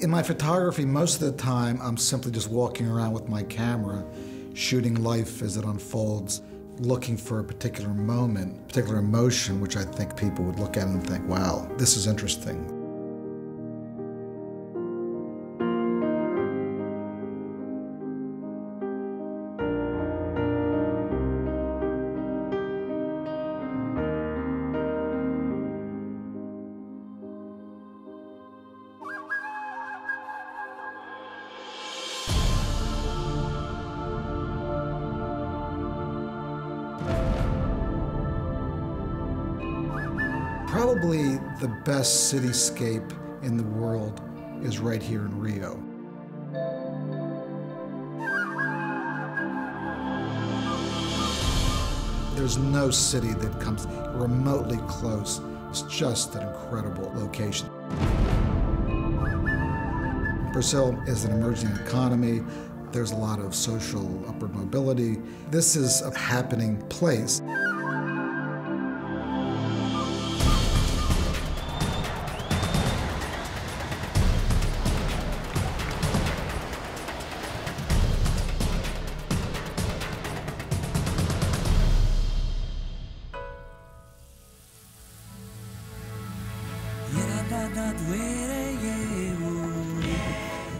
In my photography, most of the time, I'm simply just walking around with my camera, shooting life as it unfolds, looking for a particular moment, particular emotion, which I think people would look at and think, wow, this is interesting. Probably the best cityscape in the world is right here in Rio. There's no city that comes remotely close. It's just an incredible location. Brazil is an emerging economy. There's a lot of social upward mobility. This is a happening place.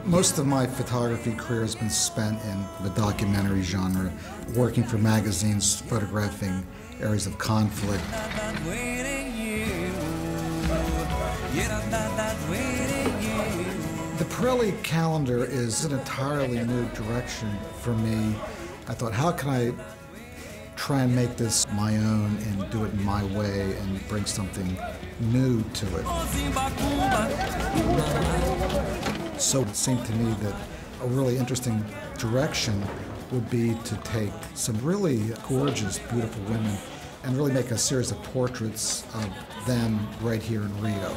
Most of my photography career has been spent in the documentary genre, working for magazines, photographing areas of conflict. The Pirelli calendar is an entirely new direction for me. I thought, how can I try and make this my own and do it in my way and bring something new to it? So it seemed to me that a really interesting direction would be to take some really gorgeous, beautiful women and really make a series of portraits of them right here in Rio.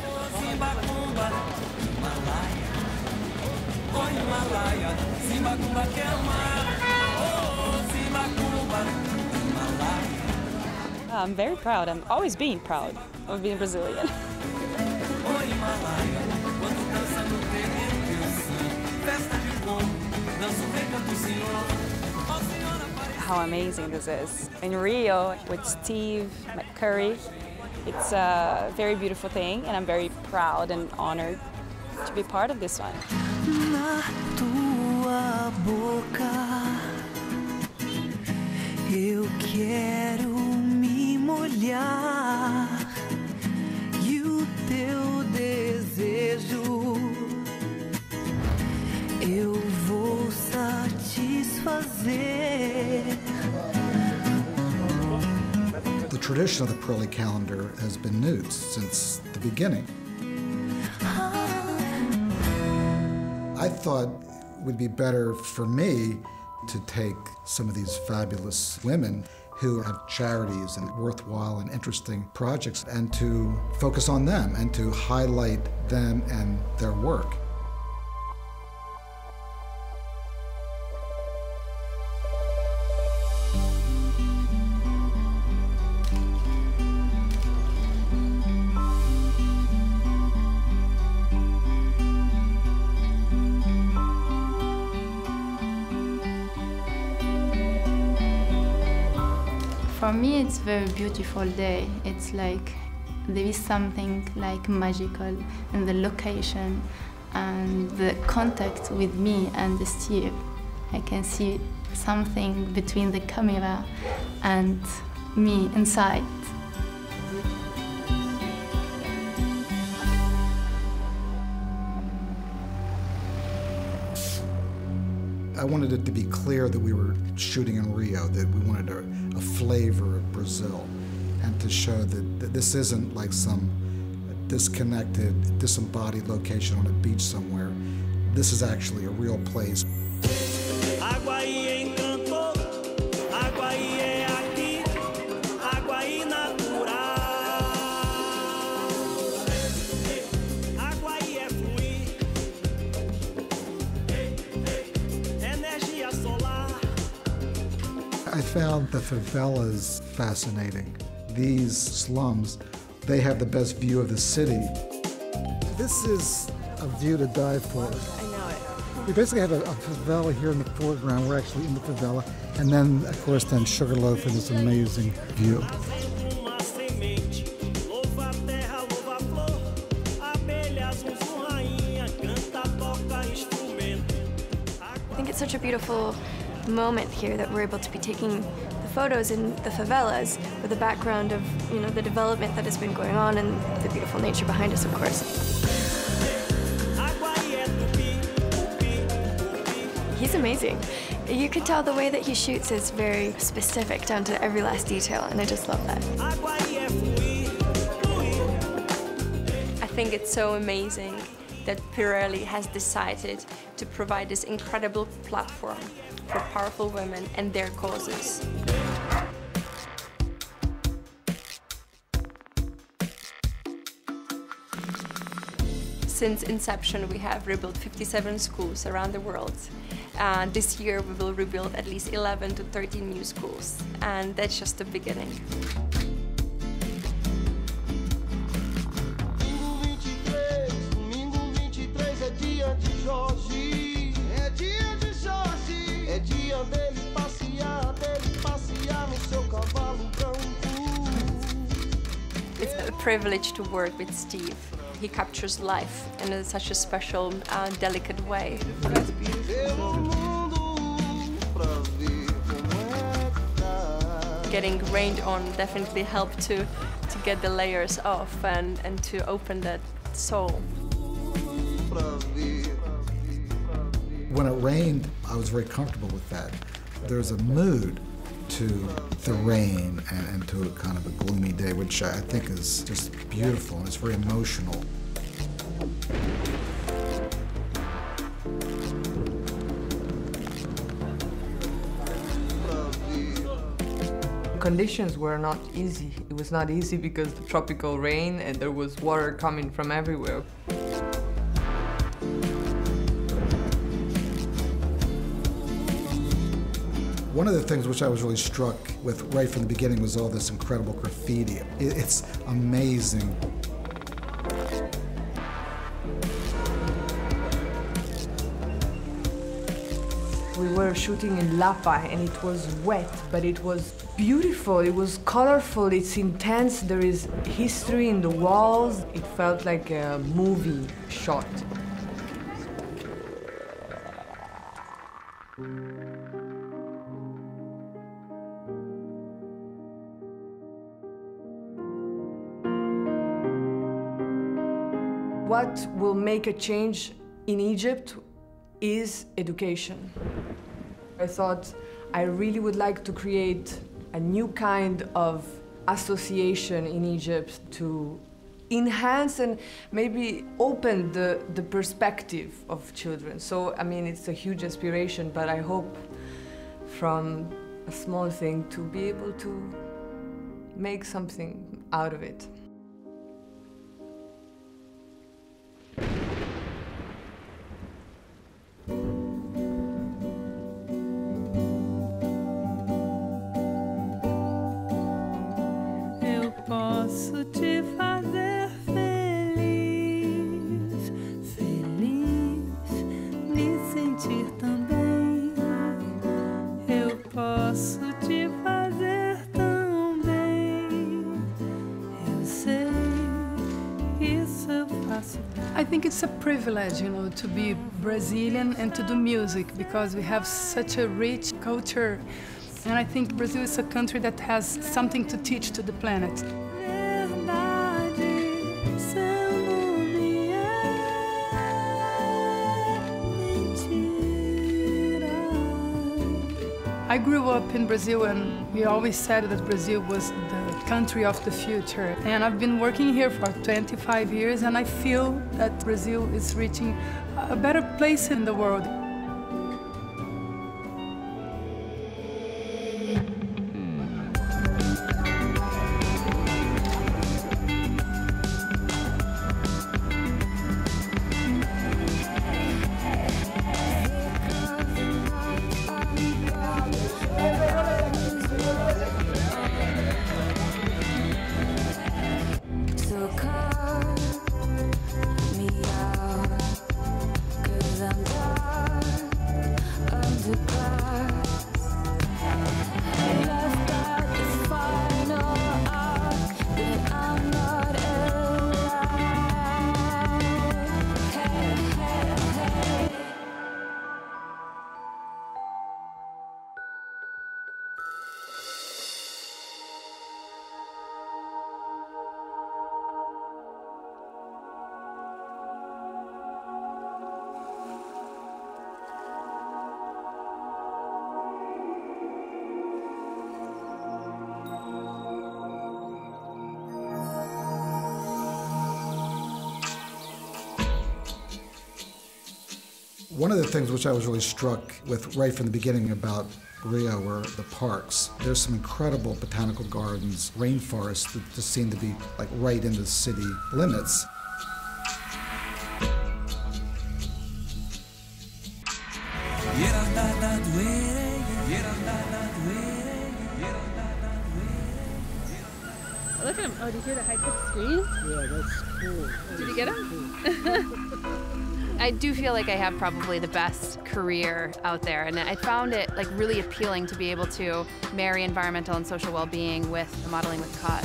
I'm very proud. I'm always being proud of being Brazilian. How amazing this is. In Rio with Steve, McCurry, it's a very beautiful thing, and I'm very proud and honored to be part of this one. Na tua boca, eu quero me molhar, e o teu desejo eu vou satisfazer. The tradition of the Pirelli calendar has been nudes since the beginning. I thought it would be better for me to take some of these fabulous women who have charities and worthwhile and interesting projects and to focus on them and to highlight them and their work. For me, it's a very beautiful day. It's like there is something like magical in the location and the contact with me and Steve. I can see something between the camera and me inside. I wanted it to be clear that we were shooting in Rio, that we wanted a flavor of Brazil, and to show that this isn't like some disconnected, disembodied location on a beach somewhere. This is actually a real place. I found the favelas fascinating. These slums, they have the best view of the city. This is a view to die for. I know it. We basically have a favela here in the foreground. We're actually in the favela. And then, of course, then Sugarloaf and this amazing view. I think it's such a beautiful moment here that we're able to be taking the photos in the favelas with the background of, you know, the development that has been going on and the beautiful nature behind us, of course. He's amazing. You can tell the way that he shoots is very specific down to every last detail, and I just love that. I think it's so amazing that Pirelli has decided to provide this incredible platform for powerful women and their causes. Since inception, we have rebuilt 57 schools around the world. This year, we will rebuild at least 11 to 13 new schools, and that's just the beginning. It's a privilege to work with Steve. He captures life in such a special, delicate way. Getting rained on definitely helped to get the layers off and to open that soul. When it rained, I was very comfortable with that. There's a mood to the rain and to a kind of a gloomy day, which I think is just beautiful and it's very emotional. Conditions were not easy. It was not easy because of the tropical rain and there was water coming from everywhere. One of the things which I was really struck with right from the beginning was all this incredible graffiti. It's amazing. We were shooting in Lapa and it was wet, but it was beautiful, it was colorful, it's intense, there is history in the walls. It felt like a movie shot. What will make a change in Egypt is education. I thought I really would like to create a new kind of association in Egypt to enhance and maybe open the perspective of children. So, I mean, it's a huge aspiration, but I hope from a small thing to be able to make something out of it. Posso te fazer feliz, feliz, me sentir também. Eu posso te fazer tão bem. Eu sei, isso eu faço. I think it's a privilege, you know, to be Brazilian and to do music because we have such a rich culture. And I think Brazil is a country that has something to teach to the planet. I grew up in Brazil and we always said that Brazil was the country of the future. And I've been working here for 25 years and I feel that Brazil is reaching a better place in the world. So call me out. One of the things which I was really struck with right from the beginning about Rio were the parks. There's some incredible botanical gardens, rainforests that just seem to be like right in the city limits. Look at him. Oh, did you hear the high-pitched scream? Yeah, that's cool. Did you get him? I do feel like I have probably the best career out there, and I found it like really appealing to be able to marry environmental and social well-being with modeling with cause.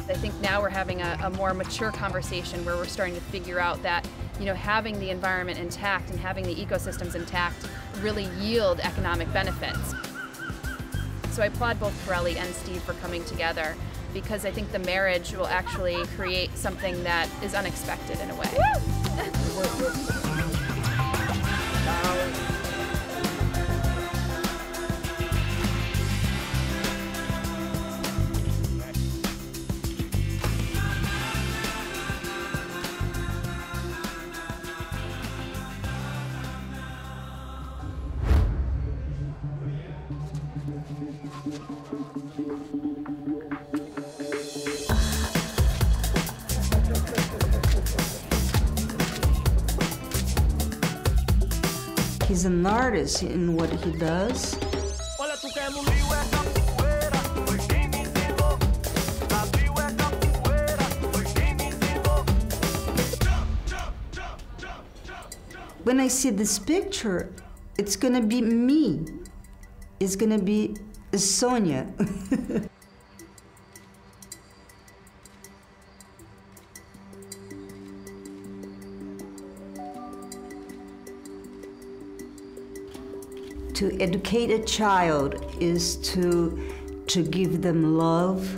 I think now we're having a more mature conversation where we're starting to figure out that, you know, having the environment intact and having the ecosystems intact really yield economic benefits. So I applaud both Pirelli and Steve for coming together, because I think the marriage will actually create something that is unexpected in a way. He's an artist in what he does. When I see this picture, it's gonna be me. It's gonna be Sonia. To educate a child is to give them love,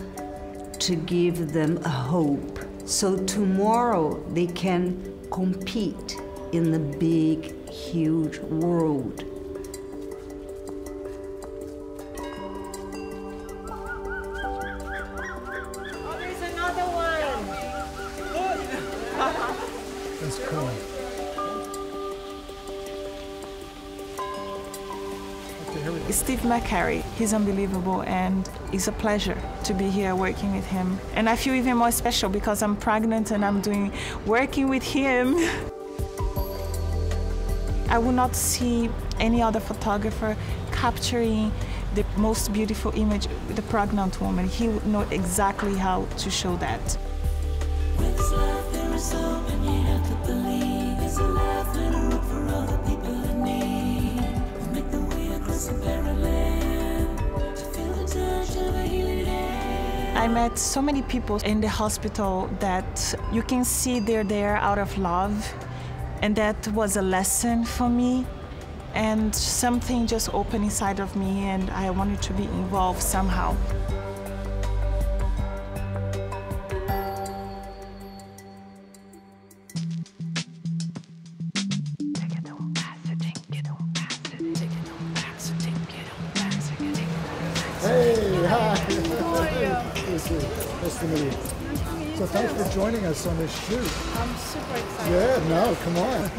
to give them a hope. So tomorrow they can compete in the big, huge world. Oh, there's another one. That's cool. Steve McCurry, he's unbelievable, and it's a pleasure to be here working with him. And I feel even more special because I'm pregnant and I'm working with him. I would not see any other photographer capturing the most beautiful image with the pregnant woman. He would know exactly how to show that. With this life there is hope, and you have to believe there's a life and a rope for all the people in need. We'll make the way across the barren land to feel the touch of a healing hand. I met so many people in the hospital that you can see they're there out of love, and that was a lesson for me. And something just opened inside of me, and I wanted to be involved somehow. Hey, hi. Nice to meet you. So thanks for joining us on this shoot. I'm super excited. Yeah, no, come on.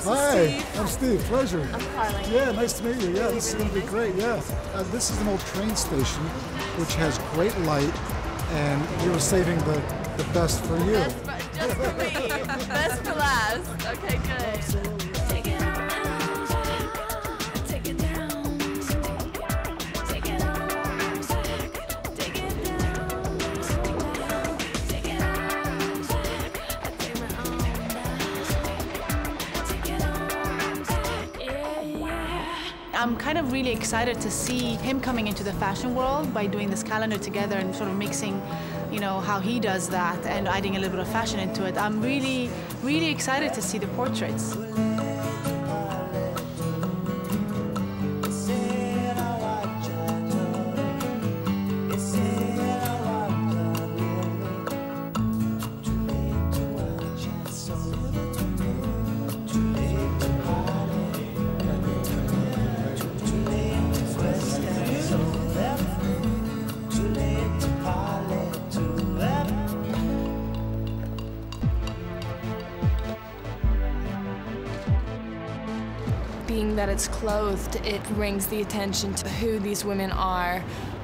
Hi, I'm Steve. Pleasure. I'm Carly. Yeah, nice to meet you. Yeah, this is going to be great. Yeah. This is an old train station, which has great light, and you were saving the best for you. Just for me. Best for last. Okay, good. I'm kind of really excited to see him coming into the fashion world by doing this calendar together and sort of mixing, you know, how he does that and adding a little bit of fashion into it. I'm really, really excited to see the portraits. Too late that it's clothed, it brings the attention to who these women are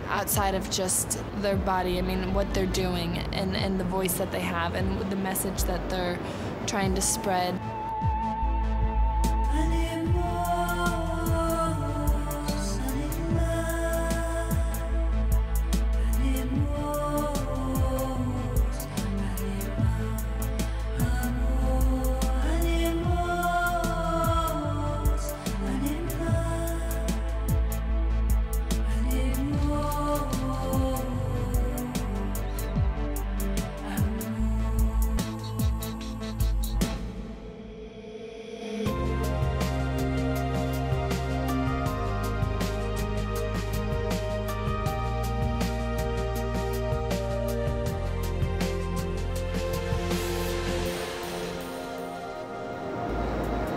outside of just their body. I mean, what they're doing and the voice that they have and the message that they're trying to spread.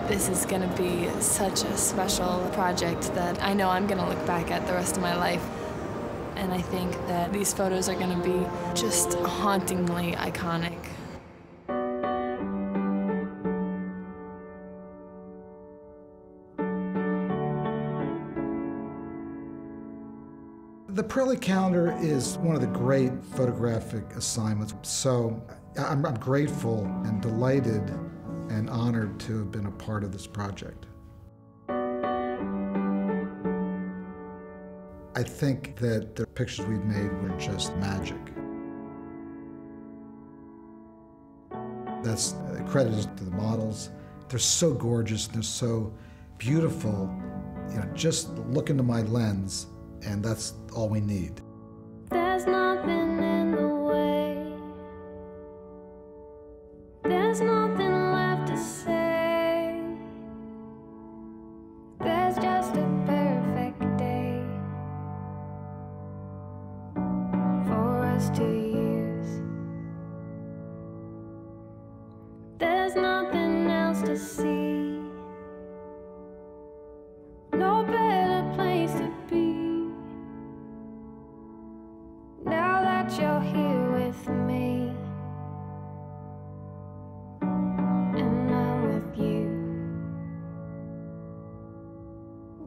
This is going to be such a special project that I know I'm going to look back at the rest of my life. And I think that these photos are going to be just hauntingly iconic. The Pirelli calendar is one of the great photographic assignments. So I'm grateful and delighted and honored to have been a part of this project. I think that the pictures we've made were just magic. That's credited to the models. They're so gorgeous, they're so beautiful. You know, just look into my lens, and that's all we need. There's nothing in the way. There's nothing left to say. There's just a perfect day for us to use. There's nothing else to see. No better place to be. Now that you're here with me, and I'm with you,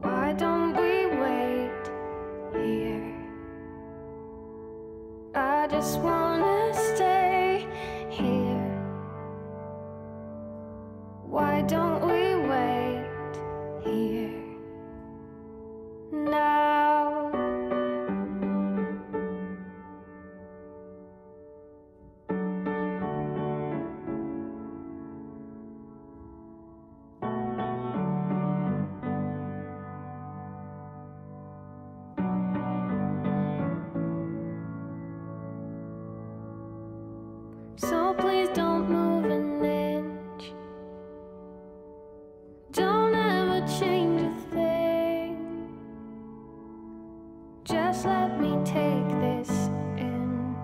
why don't we wait here? I just wanna stay here. Why don't we wait here now? So please don't move an inch. Don't ever change a thing. Just let me take this in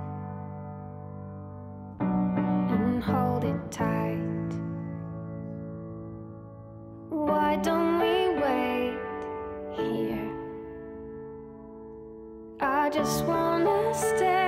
and hold it tight. Why don't we wait here? I just wanna stay